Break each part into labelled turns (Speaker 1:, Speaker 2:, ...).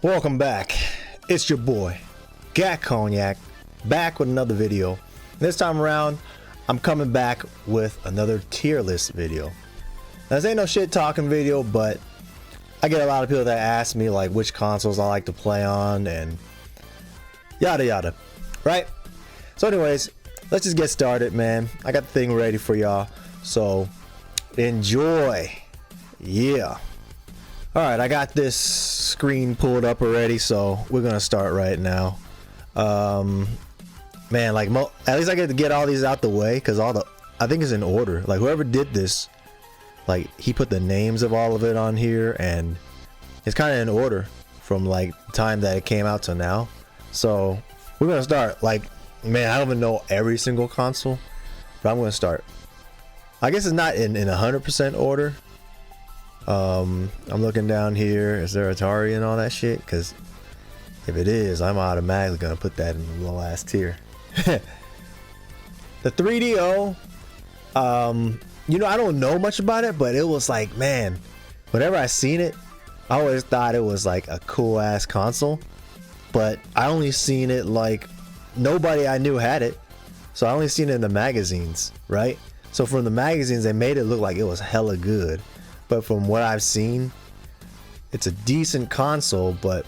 Speaker 1: Welcome back. It's your boy, Gat Cognac, back with another video. This time around, I'm coming back with another tier list video. Now, this ain't no shit talking video, but I get a lot of people that ask me like which consoles I like to play on and yada yada, right? So anyways, let's just get started, man. I got the thing ready for y'all, so enjoy. Yeah. Alright, I got this screen pulled up already, so we're gonna start right now. Man, like at least I get to get all these out the way, because I think it's in order. Like whoever did this, like he put the names of all of it on here, and it's kind of in order from like the time that it came out to now. So we're gonna start. Like, man, I don't even know every single console, but I'm gonna start. I guess it's not in 100% order. I'm looking down here. Is there Atari and all that shit? Because if it is, I'm automatically gonna put that in the last tier. The 3DO, you know, I don't know much about it, but it was like, man, whenever I seen it, I always thought it was like a cool ass console, but I only seen it like nobody I knew had it, so I only seen it in the magazines, right? So from the magazines, they made it look like it was hella good. But from what I've seen, it's a decent console, but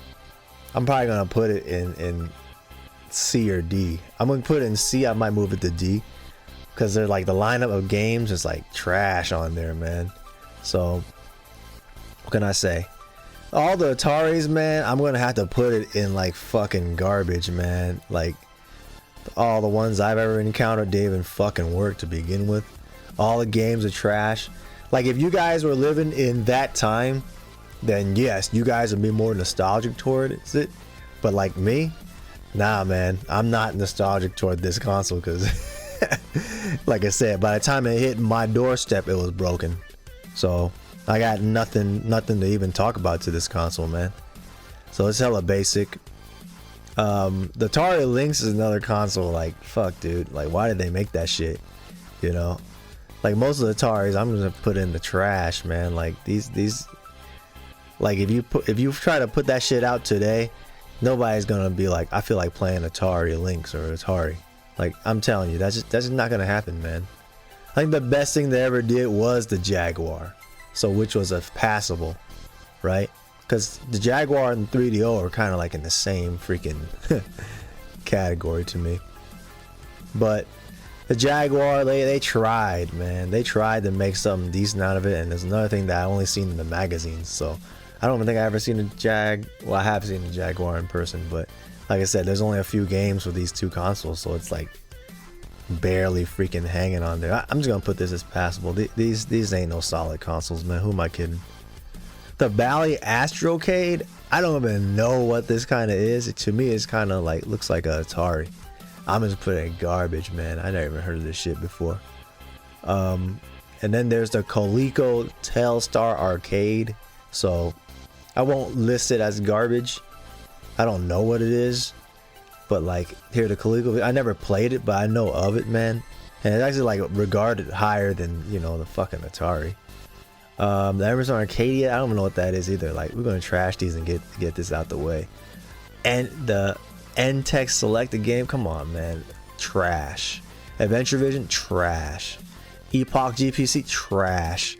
Speaker 1: I'm probably gonna put it in C or D. I'm gonna put it in C. I might move it to D, because they're like the lineup of games is like trash on there, man. So what can I say? All the Ataris, man, I'm gonna have to put it in like fucking garbage, man. Like all the ones I've ever encountered didn't even fucking work to begin with. All the games are trash. Like if you guys were living in that time, then yes, you guys would be more nostalgic towards it. But like me, nah, man, I'm not nostalgic toward this console, because like I said, by the time it hit my doorstep, it was broken. So I got nothing to even talk about to this console, man. So it's hella basic. The Atari Lynx is another console. Like fuck, dude. Like why did they make that shit? You know. Like most of the Ataris, I'm gonna put in the trash, man. Like these, like if you try to put that shit out today, nobody's gonna be like, I feel like playing Atari Lynx or Atari. Like I'm telling you, that's just not gonna happen, man. I think the best thing they ever did was the Jaguar, so which was a passable, right? Because the Jaguar and the 3DO are kind of like in the same freaking category to me, but the Jaguar, they tried, man. They tried to make something decent out of it, and there's another thing that I only seen in the magazines. So I don't think I ever seen a well, I have seen a Jaguar in person, but like I said, there's only a few games with these two consoles, so it's like barely freaking hanging on there. I'm just gonna put this as passable. These ain't no solid consoles, man. Who am I kidding? The Bally Astrocade, I don't even know what this kind of is. To me, it's kind of like looks like a Atari. I'm just putting in garbage, man. I never even heard of this shit before. And then there's the Coleco Telstar Arcade. So I won't list it as garbage. I don't know what it is, but like here, the Coleco, I never played it, but I know of it, man. And it's actually like regarded higher than, you know, the fucking Atari. The Emerson Arcadia, I don't know what that is either. Like we're gonna trash these and get this out the way. And the NTech Selected Game, come on, man, trash. Adventure Vision, trash. Epoch GPC, trash.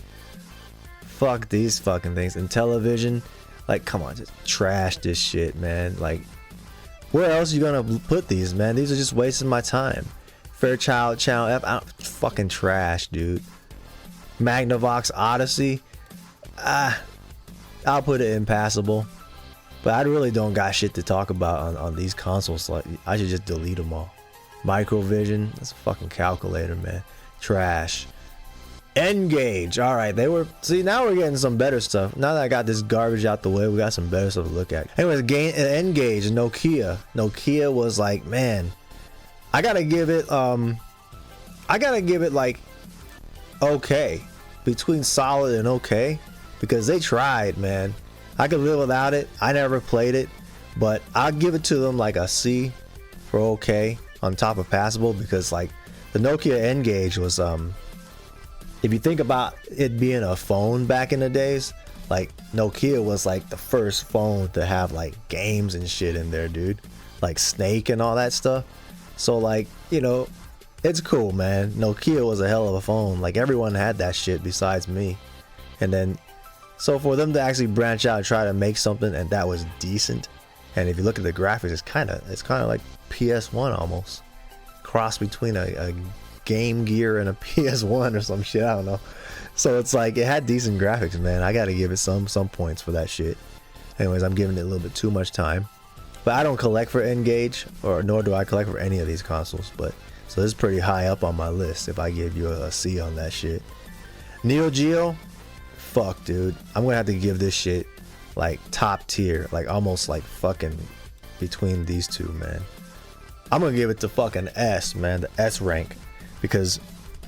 Speaker 1: Fuck these fucking things. And Television, like, come on, just trash this shit, man. Like, where else are you gonna put these, man? These are just wasting my time. Fairchild Channel F, fucking trash, dude. Magnavox Odyssey, I'll put it in passable. But I really don't got shit to talk about on these consoles. Like I should just delete them all. Microvision, that's a fucking calculator, man. Trash. N-Gage, all right. See, now we're getting some better stuff. Now that I got this garbage out the way, we got some better stuff to look at. Anyways, N-Gage, Nokia. Nokia was like, man, I gotta give it like okay, between solid and okay, because they tried, man. I could live without it. I never played it, but I'll give it to them like a C for okay on top of passable, because like the Nokia N-Gage was if you think about it being a phone back in the days, Like Nokia was like the first phone to have like games and shit in there, dude. Like Snake and all that stuff. So like, you know, it's cool, man. Nokia was a hell of a phone. Like everyone had that shit besides me. And then, so for them to actually branch out and try to make something and that was decent. And if you look at the graphics, it's kind of like PS1 almost. Cross between a Game Gear and a PS1 or some shit. I don't know. So it's like it had decent graphics, man. I gotta give it some points for that shit. Anyways, I'm giving it a little bit too much time. But I don't collect for N-Gage, or nor do I collect for any of these consoles. But so this is pretty high up on my list if I give you a C on that shit. Neogeo, fuck, dude. I'm gonna have to give this shit like top tier, like almost like fucking between these two, man. I'm gonna give it to fucking S, man, the S rank, because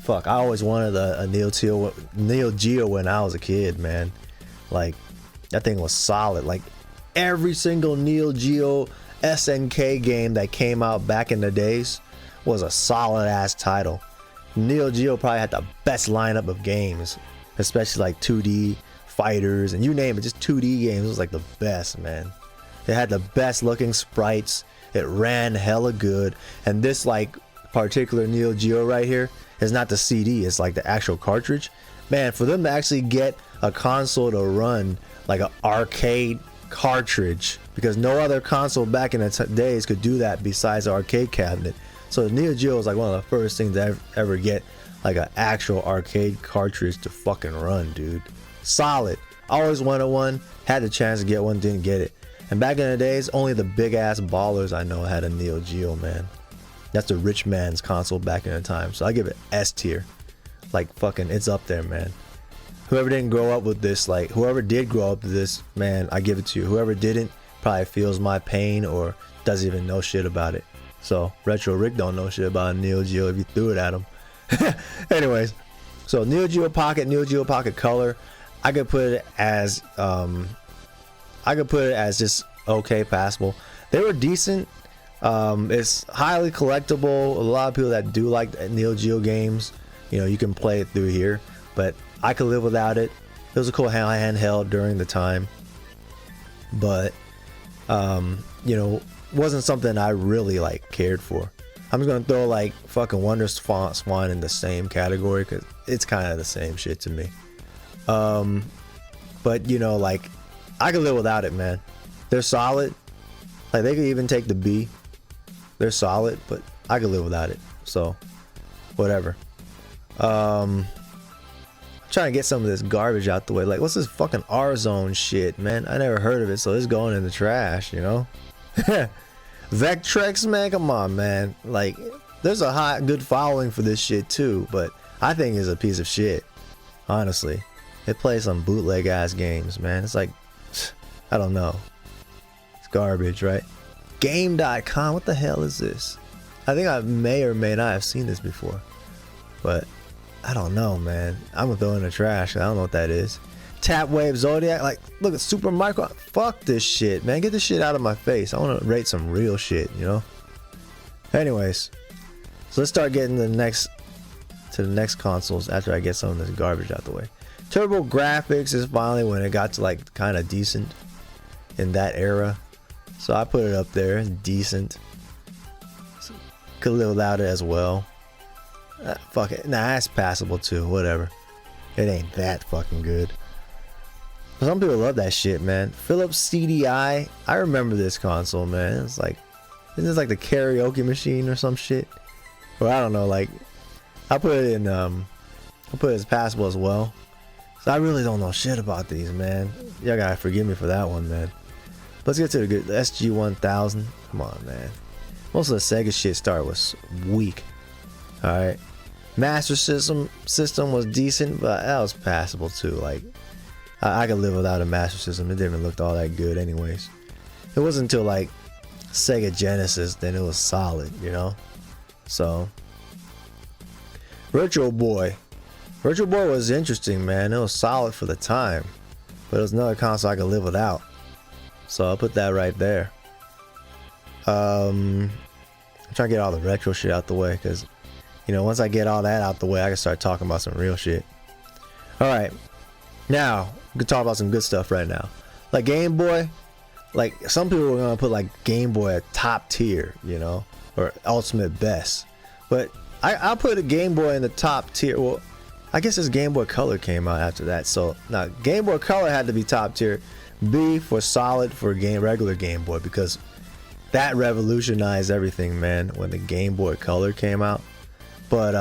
Speaker 1: fuck, I always wanted a Neo Geo when I was a kid, man. Like that thing was solid. Like every single Neo Geo SNK game that came out back in the days was a solid ass title. Neo Geo probably had the best lineup of games, especially like 2D fighters and you name it, just 2D games. It was like the best, man. It had the best looking sprites. It ran hella good. And this like particular Neo Geo right here is not the CD, it's like the actual cartridge. Man, for them to actually get a console to run like an arcade cartridge, because no other console back in the days could do that besides the arcade cabinet. So the Neo Geo was like one of the first things to ever get like an actual arcade cartridge to fucking run, dude. Solid. Always wanted one, had the chance to get one, didn't get it. And back in the days, only the big ass ballers I know had a Neo Geo, man. That's the rich man's console back in the time. So I give it S tier. Like fucking, it's up there, man. Whoever didn't grow up with this, like whoever did grow up with this, man, I give it to you. Whoever didn't probably feels my pain or doesn't even know shit about it. So Retro Rick don't know shit about Neo Geo if you threw it at him. Anyways, so Neo Geo Pocket Color, I could put it as just okay, passable. They were decent. It's highly collectible. A lot of people that do like Neo Geo games, you know, you can play it through here, but I could live without it. It was a cool handheld during the time, but you know, wasn't something I really like cared for. I'm just gonna throw like fucking Wonder Swan in the same category because it's kind of the same shit to me. But you know, like I could live without it, man. They're solid. Like they could even take the B. They're solid, but I could live without it. So whatever. Trying to get some of this garbage out the way. Like what's this fucking R-Zone shit, man? I never heard of it, so it's going in the trash, you know? Vectrex, man, come on, man. Like there's a good following for this shit too, but I think it's a piece of shit. Honestly. It plays some bootleg ass games, man. It's like, I don't know. It's garbage, right? Game.com, what the hell is this? I think I may or may not have seen this before, but I don't know, man. I'm gonna throw it in the trash. I don't know what that is. Tap Wave Zodiac, like look at Super Micro. Fuck this shit, man. Get this shit out of my face. I want to rate some real shit, you know. Anyways, so let's start getting to the next consoles after I get some of this garbage out the way. Turbo Graphics is finally when it got to like kind of decent in that era, so I put it up there. It's decent. So, could live without it as well. Fuck it. Nah, it's passable too. Whatever. It ain't that fucking good. Some people love that shit, man. Philips CDI. I remember this console, man. It's like, isn't this like the karaoke machine or some shit? Or I don't know. Like, I put it in. I put it as passable as well. So I really don't know shit about these, man. Y'all gotta forgive me for that one, man. Let's get to the SG-1000. Come on, man. Most of the Sega shit started was weak. All right. Master System was decent, but that was passable too. Like I could live without a Master System. It didn't even look all that good anyways. It wasn't until like Sega Genesis then it was solid, you know. So Virtual Boy was interesting, man. It was solid for the time, but it was another console I could live without. So I'll put that right there. I'm trying to get all the retro shit out the way because, you know, once I get all that out the way, I can start talking about some real shit. All right. Now we can talk about some good stuff right now. Like Game Boy, like some people are gonna put like Game Boy at top tier, you know, or ultimate best. But I'll put a Game Boy in the top tier. Well, I guess this Game Boy Color came out after that. So now Game Boy Color had to be top tier. B for solid for regular Game Boy, because that revolutionized everything, man, when the Game Boy Color came out. But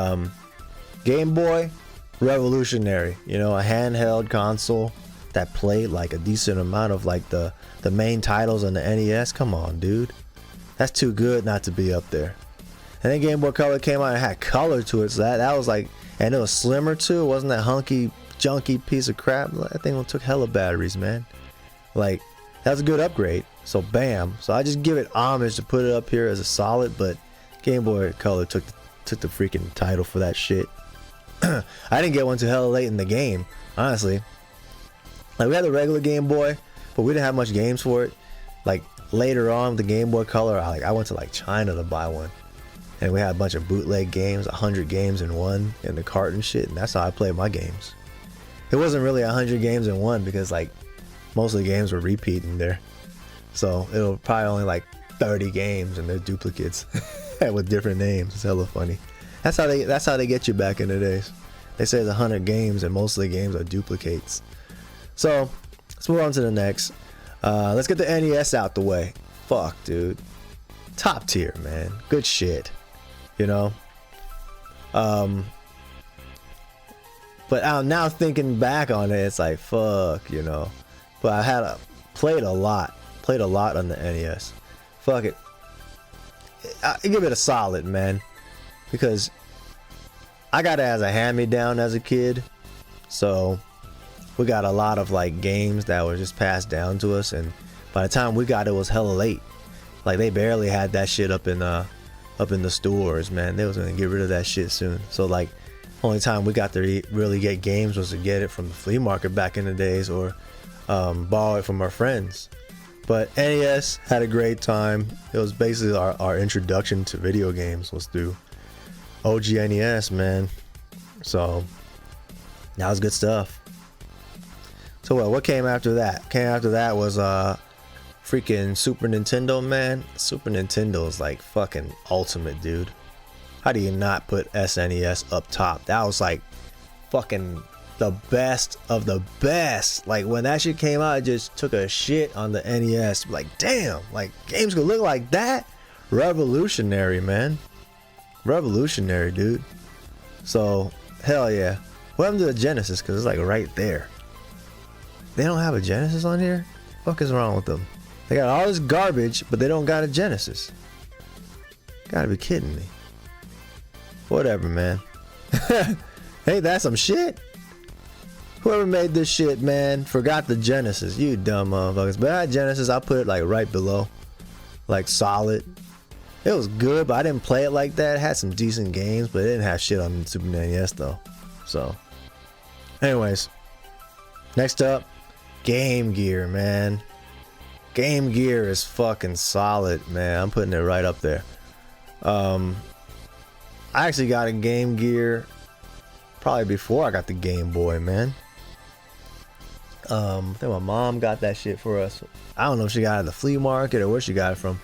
Speaker 1: Game Boy, revolutionary, you know, a handheld console that played like a decent amount of like the main titles on the NES. Come on, dude, that's too good not to be up there. And then Game Boy Color came out and had color to it, so that was like, and it was slimmer too. It wasn't that hunky junky piece of crap. That thing took hella batteries, man. Like, that was a good upgrade. So bam. So I just give it homage to put it up here as a solid, but Game Boy Color took the freaking title for that shit. I didn't get one too hella late in the game, honestly. Like, we had the regular Game Boy, but we didn't have much games for it. Like, later on, the Game Boy Color, I went to like China to buy one, and we had a bunch of bootleg games, 100 games in one, in the cart and shit, and that's how I played my games. It wasn't really 100 games in one, because like most of the games were repeating there, so it'll probably only like 30 games and they're duplicates with different names. It's hella funny. That's how they get you back in the days. They say there's 100 games and most of the games are duplicates. So let's move on to the next. Let's get the NES out the way. Fuck, dude, top tier, man. Good shit, you know. But now thinking back on it, it's like fuck, you know. But I played a lot on the NES. Fuck it, I give it a solid, man, because I got it as a hand-me-down as a kid, so we got a lot of like games that were just passed down to us, and by the time we got it, was hella late. Like, they barely had that shit up in the stores, man. They was gonna get rid of that shit soon. So like, only time we got to really get games was to get it from the flea market back in the days, or borrow it from our friends. But NES had a great time. It was basically our introduction to video games was through OG NES, man. So that was good stuff. So what came after that? Came after that was freaking Super Nintendo, man. Super Nintendo is like fucking ultimate, dude. How do you not put SNES up top? That was like fucking the best of the best. Like, when that shit came out, I just took a shit on the NES. Like, damn, like games could look like that. Revolutionary, man. Revolutionary, dude. So hell yeah. What happened to the Genesis? Because it's like right there. They don't have a Genesis on here? What the fuck is wrong with them? They got all this garbage, but they don't got a Genesis. Gotta be kidding me. Whatever, man. Ain't that some shit? Whoever made this shit, man, forgot the Genesis. You dumb motherfuckers. But I had Genesis, I put it like right below. Like solid. It was good, but I didn't play it like that. It had some decent games, but it didn't have shit on Super NES though. So, anyways. Next up, Game Gear, man. Game Gear is fucking solid, man. I'm putting it right up there. I actually got a Game Gear probably before I got the Game Boy, man. I think my mom got that shit for us. I don't know if she got it at the flea market or where she got it from,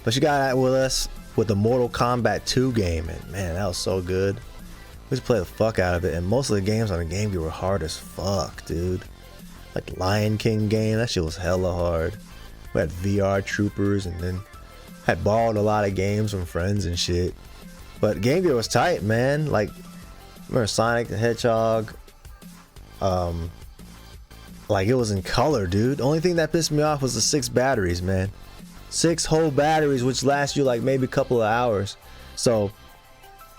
Speaker 1: but she got it with us with the Mortal Kombat 2 game, and man, that was so good. We just play the fuck out of it, and most of the games on the Game Gear were hard as fuck, dude. Like the Lion King game, that shit was hella hard. We had VR Troopers, and then had borrowed a lot of games from friends and shit. But Game Gear was tight, man. Like, remember Sonic the Hedgehog? Like, it was in color, dude. The only thing that pissed me off was the 6 batteries, man. 6 whole batteries, which last you like maybe a couple of hours. So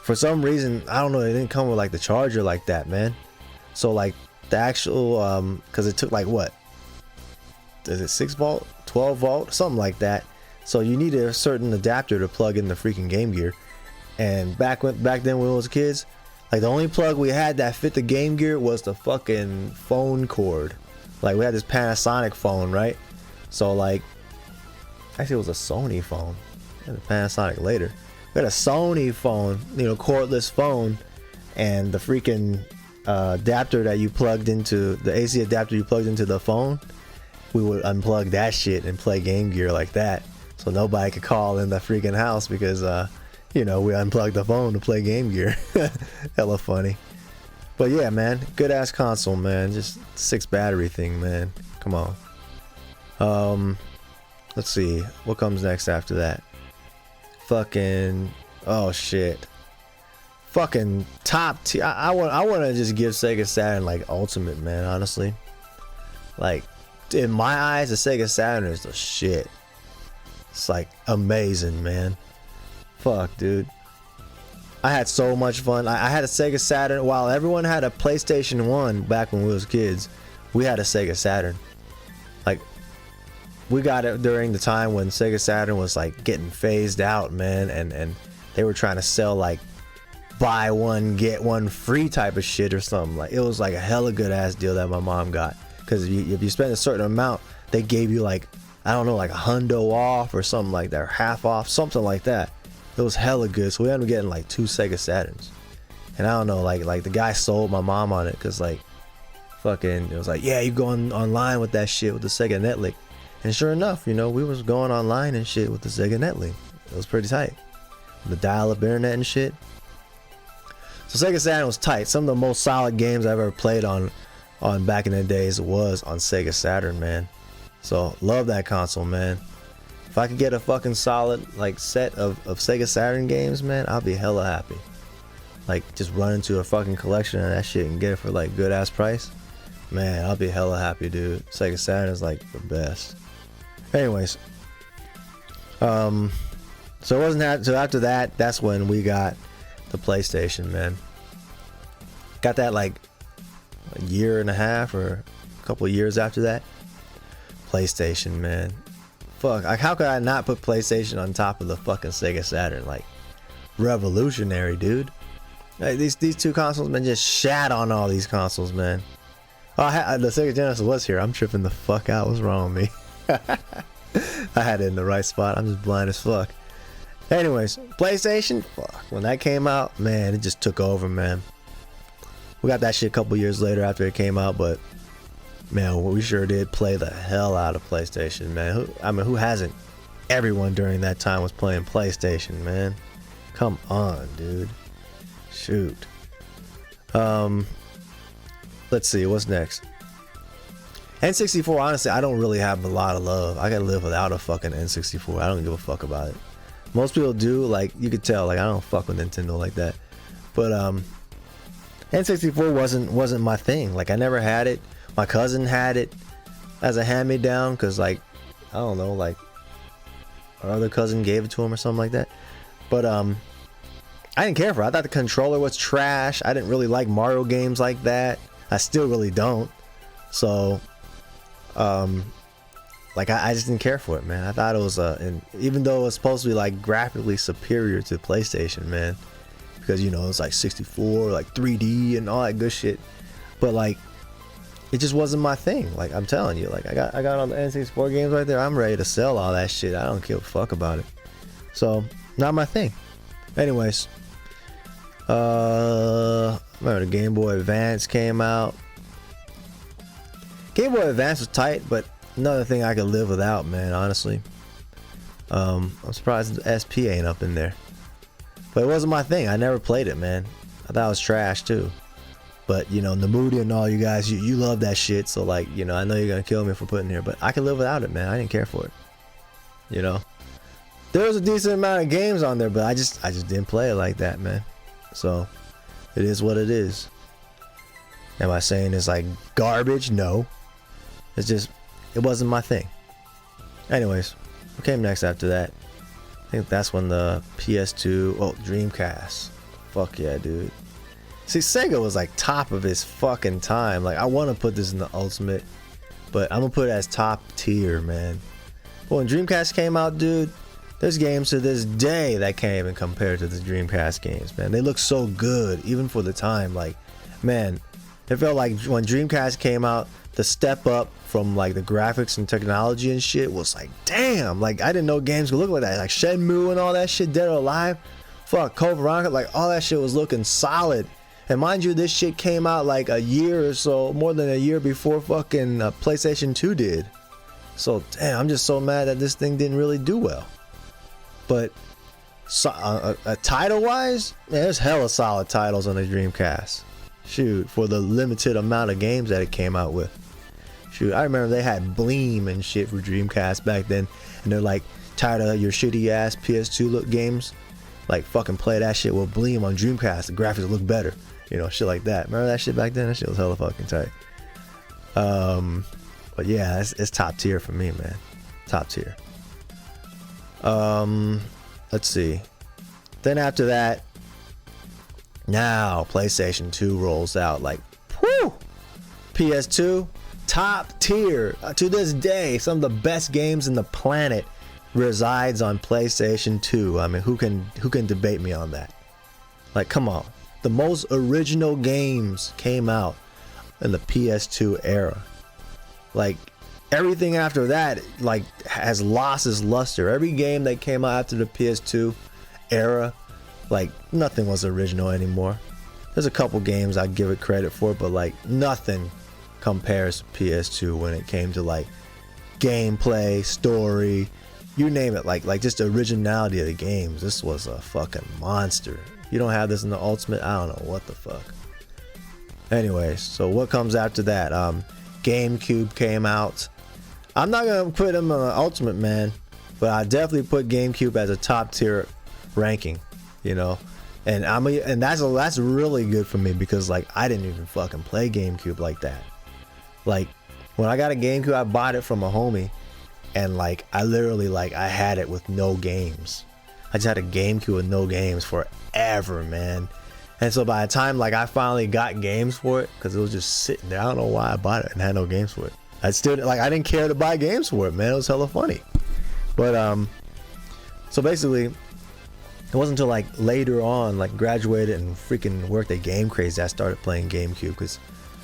Speaker 1: for some reason, I don't know, it didn't come with like the charger like that, man. So like the actual because it took like, what is it, 6 volt, 12 volt, something like that. So you needed a certain adapter to plug in the freaking Game Gear. And back then when we was kids, like the only plug we had that fit the Game Gear was the fucking phone cord. Like, we had this Panasonic phone, right? So like, actually it was a Sony phone. I had a Panasonic later. We had a Sony phone, you know, cordless phone, and the freaking adapter that you plugged into the AC adapter you plugged into the phone, we would unplug that shit and play Game Gear like that, so nobody could call in the freaking house because you know, we unplugged the phone to play Game Gear. Hella funny. But yeah, man, good ass console, man. Just 6 battery thing, man. Come on. Let's see what comes next after that. Fucking, oh shit. Fucking top tier. I want to just give Sega Saturn like ultimate, man. Honestly, like in my eyes, the Sega Saturn is the shit. It's like amazing, man. Fuck, dude. I had so much fun. I had a Sega Saturn. While everyone had a PlayStation 1 back when we was kids, we had a Sega Saturn. Like, we got it during the time when Sega Saturn was like getting phased out, man, and they were trying to sell like buy one get one free type of shit or something. Like, it was like a hella good ass deal that my mom got, because if you spend a certain amount, they gave you like, I don't know, like a hundo off or something like that, or half off, something like that. It was hella good. So we ended up getting like 2 Sega Saturns, and I don't know, like the guy sold my mom on it, because like fucking it was like, yeah, you going online with that shit with the Sega Netlink. And sure enough, you know, we was going online and shit with the Sega Netlink. It was pretty tight. The dial-up internet and shit. So Sega Saturn was tight. Some of the most solid games I've ever played on back in the days was on Sega Saturn, man. So love that console, man. If I could get a fucking solid like set of Sega Saturn games, man, I'll be hella happy. Like, just run into a fucking collection of that shit and get it for like good ass price. Man, I'll be hella happy, dude. Sega Saturn is like the best. Anyways, so it wasn't that. So after that, that's when we got the PlayStation, man. Got that like a year and a half or a couple of years after that. PlayStation, man. Fuck, like, how could I not put PlayStation on top of the fucking Sega Saturn? Like, revolutionary, dude. Like, these 2 consoles, man, just shat on all these consoles, man. Oh, the Sega Genesis was here. I'm tripping the fuck out. What's wrong with me? I had it in the right spot. I'm just blind as fuck. Anyways, PlayStation, fuck, when that came out, man, it just took over, man. We got that shit a couple years later after it came out, but man, we sure did play the hell out of PlayStation, man. Who hasn't? Everyone during that time was playing PlayStation, man. Come on, dude. Shoot. Let's see, what's next? N64, honestly, I don't really have a lot of love. I gotta live without a fucking N64. I don't give a fuck about it. Most people do, like, you could tell, like, I don't fuck with Nintendo like that. But N64 wasn't my thing. Like, I never had it. My cousin had it as a hand-me-down, because, like, I don't know, like, our other cousin gave it to him or something like that. But I didn't care for it. I thought the controller was trash. I didn't really like Mario games like that. I still really don't. So like, I just didn't care for it, man. I thought it was and even though it was supposed to be like graphically superior to PlayStation, man, because, you know, it's like 64, like 3D and all that good shit, but like, it just wasn't my thing. Like, I'm telling you, like, I got all the N64 games right there. I'm ready to sell all that shit. I don't give a fuck about it. So, not my thing. Anyways, remember the Game Boy Advance came out. Game Boy Advance was tight, but another thing I could live without, man, honestly. I'm surprised the SP ain't up in there. But it wasn't my thing. I never played it, man. I thought it was trash too. But, you know, Namudi and all you guys, you love that shit. So, like, you know, I know you're gonna kill me for putting it here, but I could live without it, man. I didn't care for it. You know, there was a decent amount of games on there, but I just didn't play it like that, man. So it is what it is. Am I saying it's like garbage? No. It's just, it wasn't my thing. Anyways, what came next after that? I think that's when the PS2, oh, Dreamcast. Fuck yeah, dude. See, Sega was like top of his fucking time. Like, I want to put this in the ultimate, but I'm gonna put it as top tier, man. But when Dreamcast came out, dude, there's games to this day that can't even compare to the Dreamcast games, man. They look so good, even for the time. Like, man, it felt like when Dreamcast came out, the step up from like the graphics and technology and shit was like, damn, like, I didn't know games could look like that. Like Shenmue and all that shit, Dead or Alive, fuck, Code Veronica, like all that shit was looking solid. And mind you, this shit came out like a year or so, more than a year before fucking PlayStation 2 did. So damn, I'm just so mad that this thing didn't really do well. But title wise, man, there's hella solid titles on the Dreamcast. Shoot, for the limited amount of games that it came out with. Shoot, I remember they had Bleem and shit for Dreamcast back then, and they're like, tired of your shitty ass PS2 look games, like fucking play that shit with Bleem on Dreamcast, the graphics look better, you know, shit like that. Remember that shit back then? That shit was hella fucking tight. But yeah, it's top tier for me, man. Top tier. Let's see. Then after that, now PlayStation 2 rolls out. Like, whew! PS2, top tier. To this day, some of the best games in the planet resides on PlayStation 2. I mean, who can debate me on that? Like, come on. The most original games came out in the PS2 era. Like, everything after that, like, has lost its luster. Every game that came out after the PS2 era, like, nothing was original anymore. There's a couple games I give it credit for, but like, nothing compares to PS2 when it came to like gameplay, story, you name it. Like just the originality of the games. This was a fucking monster. If you don't have this in the Ultimate, I don't know what the fuck. Anyways, so what comes after that? Gamecube came out. I'm not gonna put him on the Ultimate, man, but I definitely put Gamecube as a top tier ranking, you know. And that's really good for me, because like I didn't even fucking play GameCube like that. Like when I got a GameCube, I bought it from a homie, and like I literally, like, I had it with no games. I just had a GameCube with no games forever, man. And so by the time like I finally got games for it, because it was just sitting there, I don't know why I bought it and had no games for it. I didn't care to buy games for it, man. It was hella funny. But so basically, it wasn't until like later on, like graduated and freaking worked at Game Crazy, I started playing GameCube, because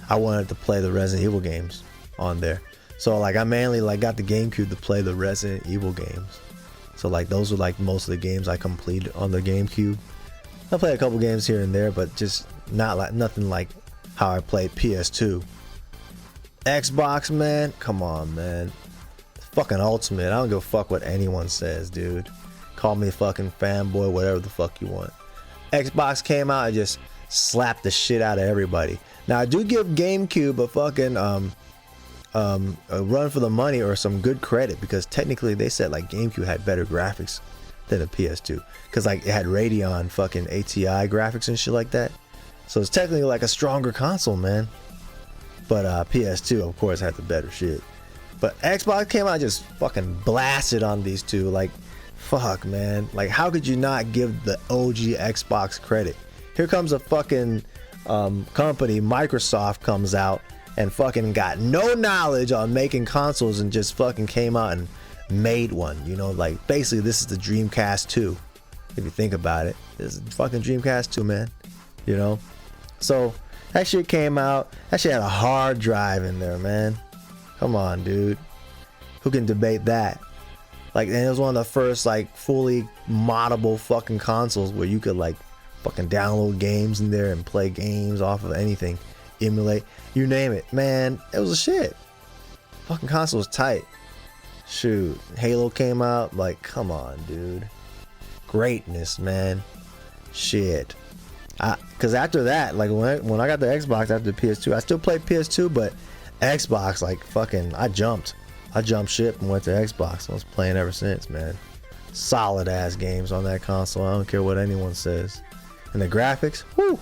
Speaker 1: I wanted to play the Resident Evil games on there. So like I mainly like got the GameCube to play the Resident Evil games. So like those were like most of the games I completed on the GameCube. I played a couple games here and there, but just nothing like how I played PS2. Xbox, man, come on, man. Fucking Ultimate. I don't give a fuck what anyone says, dude. Call me fucking fanboy, whatever the fuck you want. Xbox came out and just slapped the shit out of everybody. Now I do give GameCube a fucking a run for the money, or some good credit, because technically they said like GameCube had better graphics than the PS2, because like it had Radeon fucking ATI graphics and shit like that. So it's technically like a stronger console, man. But PS2 of course had the better shit. But Xbox came out and just fucking blasted on these two. Like, fuck, man. Like, how could you not give the OG Xbox credit? Here comes a fucking company, Microsoft, comes out and fucking got no knowledge on making consoles, and just fucking came out and made one. You know, like basically this is the Dreamcast 2. If you think about it, this is fucking Dreamcast 2, man. You know, so that shit came out. That shit had a hard drive in there, man. Come on, dude. Who can debate that? Like, and it was one of the first like fully moddable fucking consoles where you could like fucking download games in there and play games off of anything, emulate, you name it, man. It was a shit. Fucking console was tight. Shoot, Halo came out. Like, come on, dude. Greatness, man. Shit. Because after that, like when I got the Xbox after the PS2, I still played PS2, but Xbox, like fucking, I jumped ship and went to Xbox. I was playing ever since, man. Solid ass games on that console. I don't care what anyone says. And the graphics, whoo,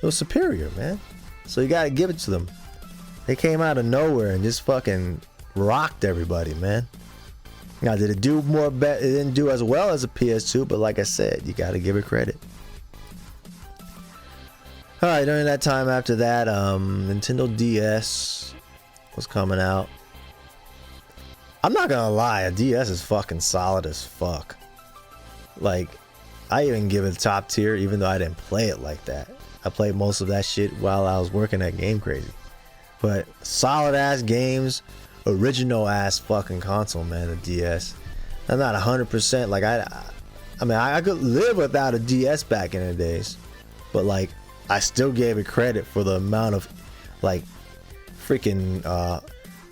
Speaker 1: it was superior, man. So you gotta give it to them. They came out of nowhere and just fucking rocked everybody, man. Now, did it do more? It didn't do as well as a PS2, but like I said, you gotta give it credit. Alright, during that time after that, Nintendo DS was coming out. I'm not gonna lie, a DS is fucking solid as fuck. Like, I even give it top tier, even though I didn't play it like that. I played most of that shit while I was working at Game Crazy. But solid ass games, original ass fucking console, man, the DS. I'm not 100%, like I mean, I could live without a DS back in the days. But like, I still gave it credit for the amount of like freaking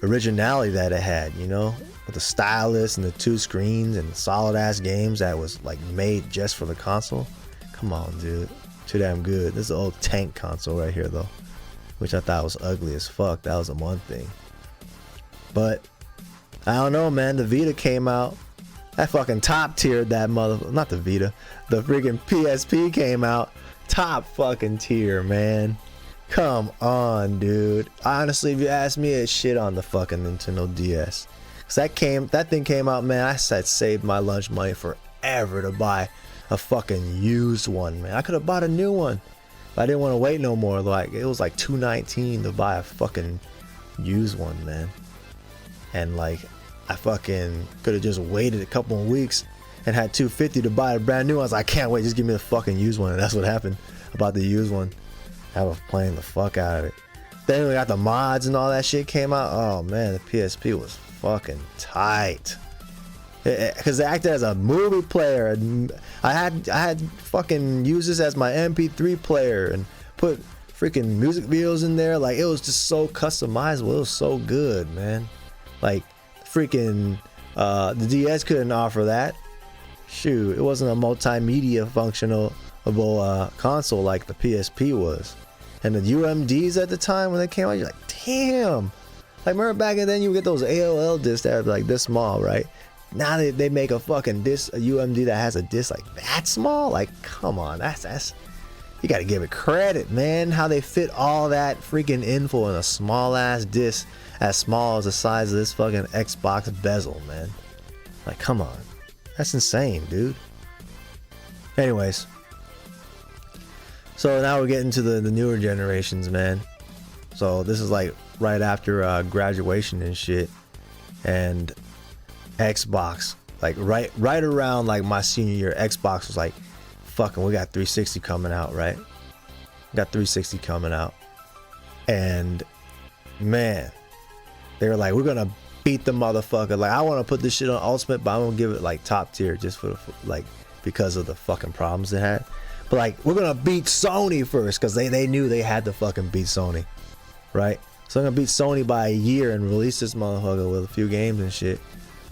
Speaker 1: originality that it had, you know, with the stylus and the 2 screens and solid ass games that was like made just for the console. Come on, dude, too damn good. This is an old tank console right here though, which I thought was ugly as fuck. That was the one thing. But I don't know, man. The Vita came out. That fucking top tiered that mother. Not the Vita. The freaking PSP came out. Top fucking tier, man. Come on, dude. Honestly, if you ask me, it's shit on the fucking Nintendo DS. Cause that thing came out, man. I said saved my lunch money forever to buy a fucking used one, man. I could have bought a new one, but I didn't want to wait no more. Like it was like $219 to buy a fucking used one, man. And like I fucking could have just waited a couple of weeks and had $250 to buy a brand new one. I was like, I can't wait, just give me the fucking used one. And that's what happened. About the used one. I was playing the fuck out of it. Then we got the mods and all that shit came out. Oh man, the PSP was fucking tight. Because it acted as a movie player. I had fucking used this as my MP3 player and put freaking music videos in there. Like it was just so customizable. It was so good, man. Like freaking the DS couldn't offer that. Shoot, it wasn't a multimedia functional console like the PSP was. And the UMDs at the time when they came out, you're like, damn. Like remember back then you would get those AOL discs that are like this small, right? Now they make a fucking disc, a UMD that has a disc like that small. Like come on, that's you gotta give it credit, man. How they fit all that freaking info in a small ass disc, as small as the size of this fucking Xbox bezel, man. Like come on, that's insane, dude. Anyways, so now we're getting to the newer generations, man. So this is like right after graduation and shit, and Xbox, like right around like my senior year, Xbox was like, fucking, we got 360 coming out, right? We got 360 coming out, and man, they were like, we're gonna beat the motherfucker. Like I want to put this shit on Ultimate, but I'm gonna give it like top tier just for like because of the fucking problems it had. But like we're gonna beat Sony first because they knew they had to fucking beat Sony, right? So I'm gonna beat Sony by a year and release this motherfucker with a few games and shit.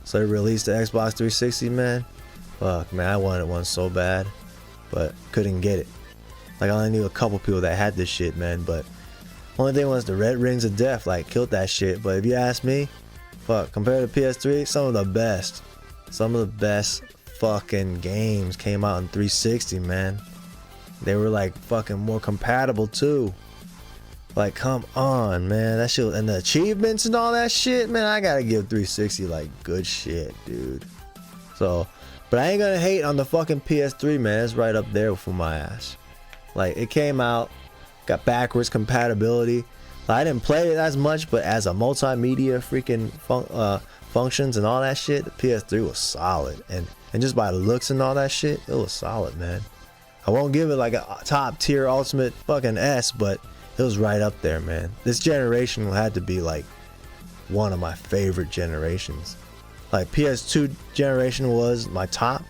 Speaker 1: So they released the Xbox 360, man. Fuck, man, I wanted one so bad, but couldn't get it. Like I only knew a couple people that had this shit, man. But only thing was the Red Rings of Death, like killed that shit. But if you ask me, fuck, compared to PS3, some of the best fucking games came out in 360, man. They were like fucking more compatible too. Like come on, man, that shit, and the achievements and all that shit, man. I gotta give 360 like good shit, dude. So, but I ain't gonna hate on the fucking PS3, man. It's right up there for my ass. Like it came out, got backwards compatibility. I didn't play it as much, but as a multimedia freaking functions and all that shit, the PS3 was solid. And just by the looks and all that shit, it was solid, man. I won't give it like a top tier ultimate fucking S, but it was right up there, man. This generation had to be like one of my favorite generations. Like PS2 generation was my top,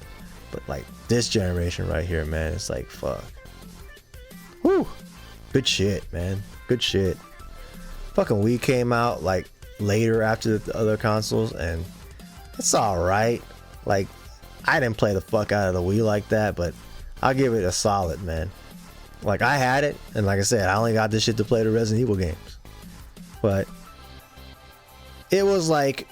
Speaker 1: but like this generation right here, man, it's like fuck. Whew. Good shit, man. Good shit. Fucking Wii came out like later after the other consoles, and it's alright. Like I didn't play the fuck out of the Wii like that, but I'll give it a solid, man. Like I had it, and like I said, I only got this shit to play the Resident Evil games. But it was like,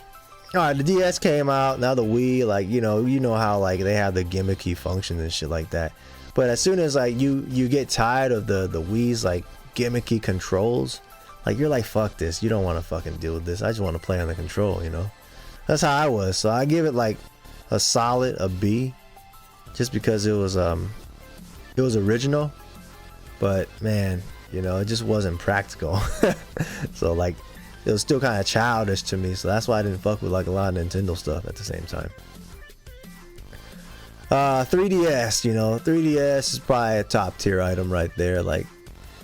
Speaker 1: alright, the DS came out, now the Wii, like you know how like they have the gimmicky functions and shit like that. But as soon as like you get tired of the Wii's like gimmicky controls, like you're like fuck this, you don't want to fucking deal with this. I just want to play on the control, you know. That's how I was. So I give it like a solid, a B, just because it was original. But man, you know, it just wasn't practical. So like it was still kind of childish to me, so that's why I didn't fuck with like a lot of Nintendo stuff at the same time. 3DS, you know, 3DS is probably a top tier item right there. Like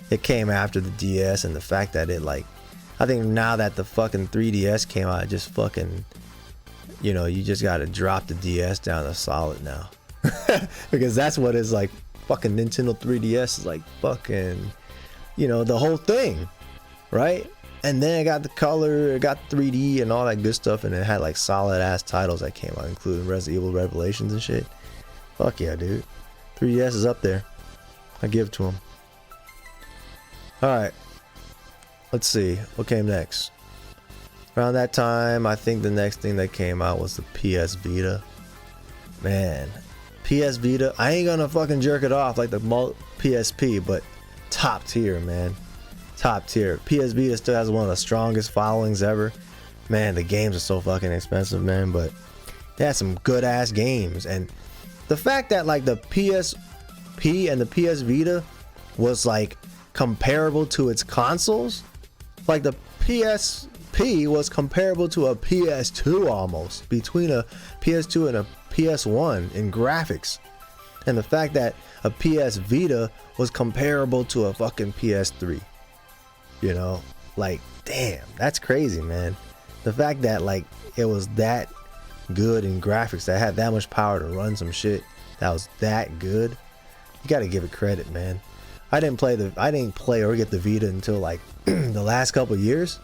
Speaker 1: it came after the DS, and the fact that it like, I think now that the fucking 3DS came out, it just fucking, you know, you just gotta drop the DS down to solid now. Because that's what it's like fucking Nintendo 3DS is like fucking, you know, the whole thing, right? And then it got the color, it got 3D and all that good stuff, and it had like solid ass titles that came out, including Resident Evil Revelations and shit. Fuck yeah, dude. 3DS is up there. I give it to him. Alright. Let's see. What came next? Around that time, I think the next thing that came out was the PS Vita. Man. PS Vita. I ain't gonna fucking jerk it off like the PSP, but top tier, man. Top tier. PS Vita still has one of the strongest followings ever. Man, the games are so fucking expensive, man, but they had some good ass games. And the fact that like the PSP and the PS Vita was like comparable to its consoles, like the PSP was comparable to a PS2 almost, between a PS2 and a PS1 in graphics. And the fact that a PS Vita was comparable to a fucking PS3, you know, like damn, that's crazy, man. The fact that like it was that good in graphics, that had that much power to run some shit that was that good, you gotta give it credit, man. I didn't play or get the Vita until like the last couple years,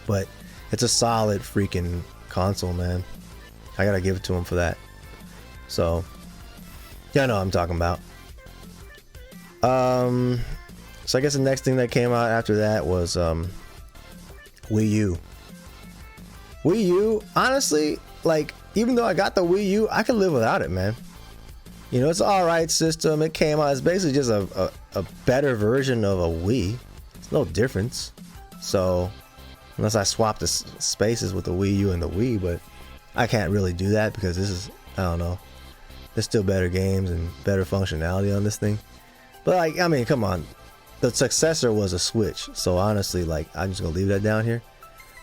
Speaker 1: but it's a solid freaking console, man. I gotta give it to him for that. So yeah, I know what I'm talking about. So I guess the next thing that came out after that was Wii U. Wii U, honestly, like, even though I got the Wii U, I could live without it, man. You know, it's an alright system. It came out, it's basically just a better version of a Wii. It's no difference. So, unless I swap the spaces with the Wii U and the Wii, but I can't really do that because this is, I don't know. There's still better games and better functionality on this thing. But like, I mean, come on. The successor was a Switch. So honestly, like, I'm just gonna leave that down here.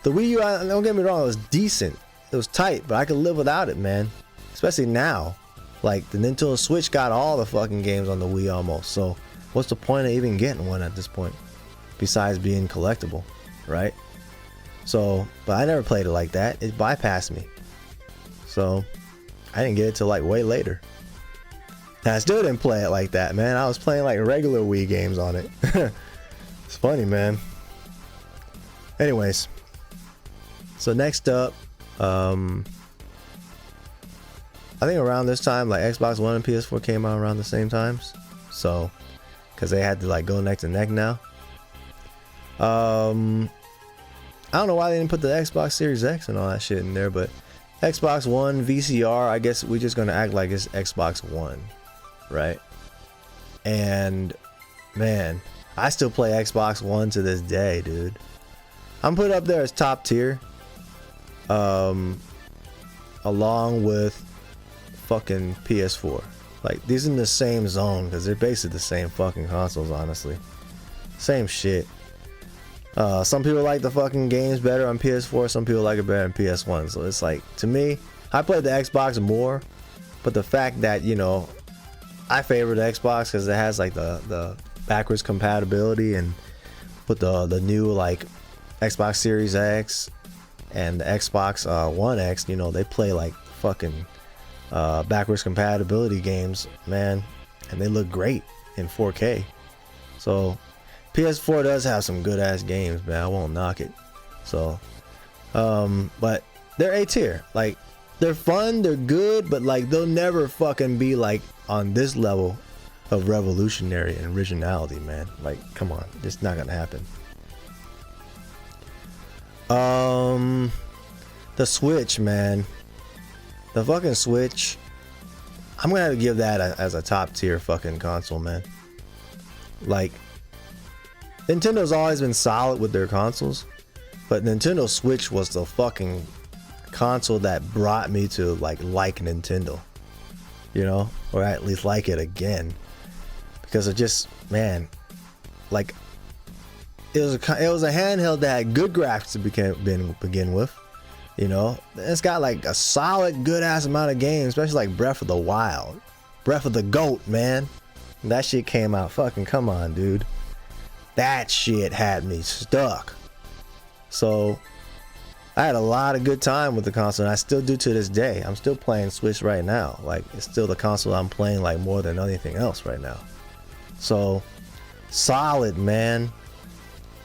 Speaker 1: The Wii U, don't get me wrong, it was decent. It was tight, but I could live without it, man. Especially now. Like, the Nintendo Switch got all the fucking games on the Wii almost. So what's the point of even getting one at this point? Besides being collectible, right? So, but I never played it like that. It bypassed me. So I didn't get it till like way later. And I still didn't play it like that, man. I was playing like regular Wii games on it. It's funny, man. Anyways, so next up, I think around this time, like Xbox One and PS4 came out around the same times. So, because they had to like go neck to neck now. I don't know why they didn't put the Xbox Series X and all that shit in there, but Xbox One VCR, I guess we're just gonna act like it's Xbox One, right? And man, I still play Xbox One to this day, dude. I'm put up there as top tier, along with fucking PS4. Like, these in the same zone because they're basically the same fucking consoles, honestly. Same shit. Some people like the fucking games better on PS4, some people like it better on PS1. So it's like, to me, I played the Xbox more, but the fact that, you know, I favor the Xbox because it has like the backwards compatibility, and with the new like Xbox Series X and the Xbox One X, you know, they play like fucking backwards compatibility games, man, and they look great in 4K. So PS4 does have some good ass games, man. I won't knock it. So but they're A tier. Like, they're fun, they're good, but like they'll never fucking be like on this level of revolutionary and originality, man. Like, come on, it's not gonna happen. The Switch, man. The fucking Switch, I'm gonna have to give that as a top tier fucking console, man. Like, Nintendo's always been solid with their consoles, but Nintendo Switch was the fucking console that brought me to like Nintendo, you know, or at least like it again, because it just, man, like, it was a handheld that had good graphics to begin with. You know, it's got like a solid good ass amount of games, especially like Breath of the Wild, Breath of the Goat, man. That shit came out, fucking come on, dude. That shit had me stuck. So I had a lot of good time with the console, and I still do to this day. I'm still playing Switch right now. Like, it's still the console I'm playing like more than anything else right now. So solid, man.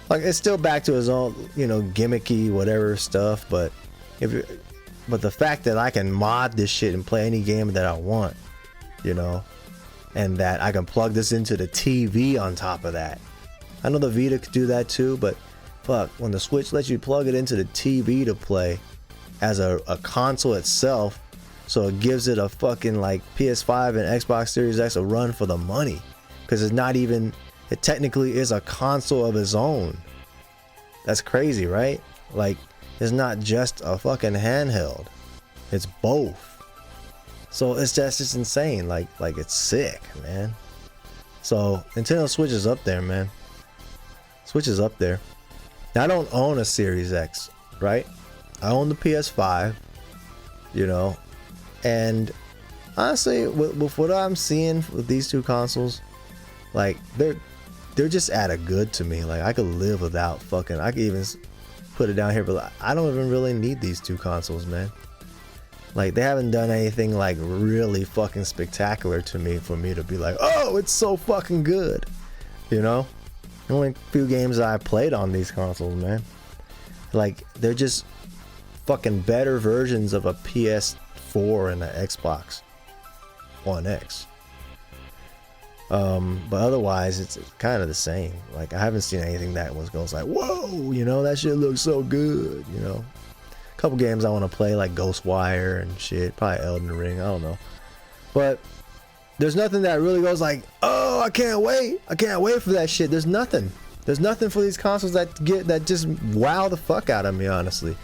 Speaker 1: Like, it's still back to his own, you know, gimmicky whatever stuff, but the fact that I can mod this shit and play any game that I want, you know, and that I can plug this into the TV on top of that. I know the Vita could do that too, but fuck, when the Switch lets you plug it into the TV to play as a console itself, so it gives it a fucking like PS5 and Xbox Series X a run for the money, because it's not even, it technically is a console of its own. That's crazy, right? Like, it's not just a fucking handheld, it's both. So it's just insane. Like it's sick, man. So Nintendo Switch is up there, man. Switch is up there. Now, I don't own a Series X, right? I own the PS5, you know, and honestly, with what I'm seeing with these two consoles, like they're just at a good to me. Like, I could live without fucking, I could even put it down here, but I don't even really need these two consoles, man. Like, they haven't done anything like really fucking spectacular to me for me to be like, oh, it's so fucking good, you know? The only few games I played on these consoles, man, like, they're just fucking better versions of a PS4 and an Xbox One X. But otherwise, it's kind of the same. Like, I haven't seen anything that goes like, whoa, you know, that shit looks so good, you know. A couple games I want to play, like Ghostwire and shit, probably Elden Ring, I don't know. But there's nothing that really goes like, oh, I can't wait for that shit. There's nothing for these consoles that just wow the fuck out of me, honestly.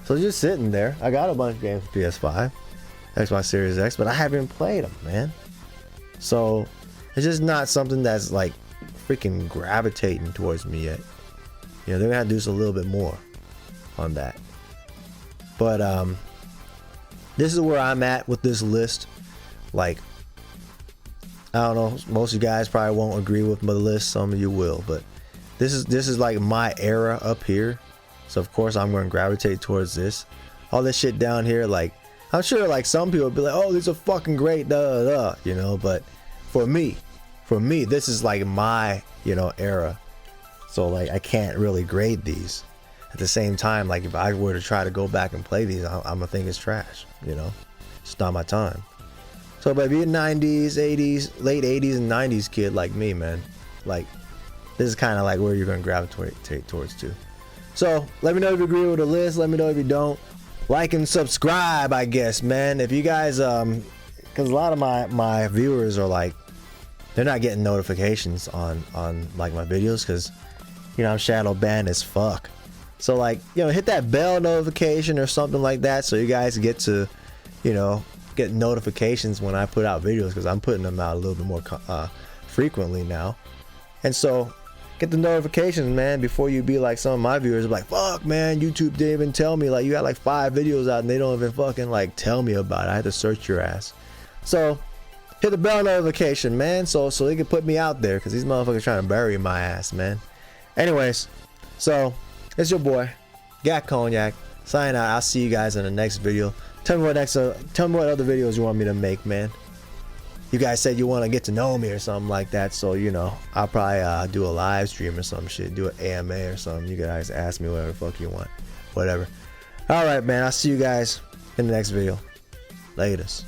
Speaker 1: So just sitting there, I got a bunch of games for PS5, Xbox Series X, but I haven't played them, man. So it's just not something that's like freaking gravitating towards me yet. You know, they're gonna have to do just a little bit more on that. But this is where I'm at with this list. Like, I don't know, most of you guys probably won't agree with my list, some of you will, but this is like my era up here, so of course I'm going to gravitate towards this. All this shit down here, like, I'm sure like some people will be like, oh, these are fucking great, you know, but for me this is like my, you know, era, so like I can't really grade these. At the same time, like, if I were to try to go back and play these, I'm gonna think it's trash, you know. It's not my time. So, but if you're a 90s, 80s, late 80s and 90s kid like me, man, like, this is kind of like where you're going to gravitate towards too. So, let me know if you agree with the list. Let me know if you don't. Like and subscribe, I guess, man. If you guys, because a lot of my viewers are like, they're not getting notifications on like my videos because, you know, I'm shadow banned as fuck. So, like, you know, hit that bell notification or something like that so you guys get to, you know, get notifications when I put out videos, because I'm putting them out a little bit more frequently now. And so get the notifications, man, before you be like some of my viewers are like, fuck, man, YouTube didn't even tell me, like, you got like 5 videos out and they don't even fucking like tell me about it. I had to search your ass. So hit the bell notification, man, so they can put me out there, because these motherfuckers trying to bury my ass, man. Anyways, so it's your boy Gat Cognac signing out. I'll see you guys in the next video. Tell me what other videos you want me to make, man. You guys said you want to get to know me or something like that, so, you know, I'll probably do a live stream or some shit, do an AMA or something. You guys ask me whatever the fuck you want, whatever. All right, man, I'll see you guys in the next video. Latest.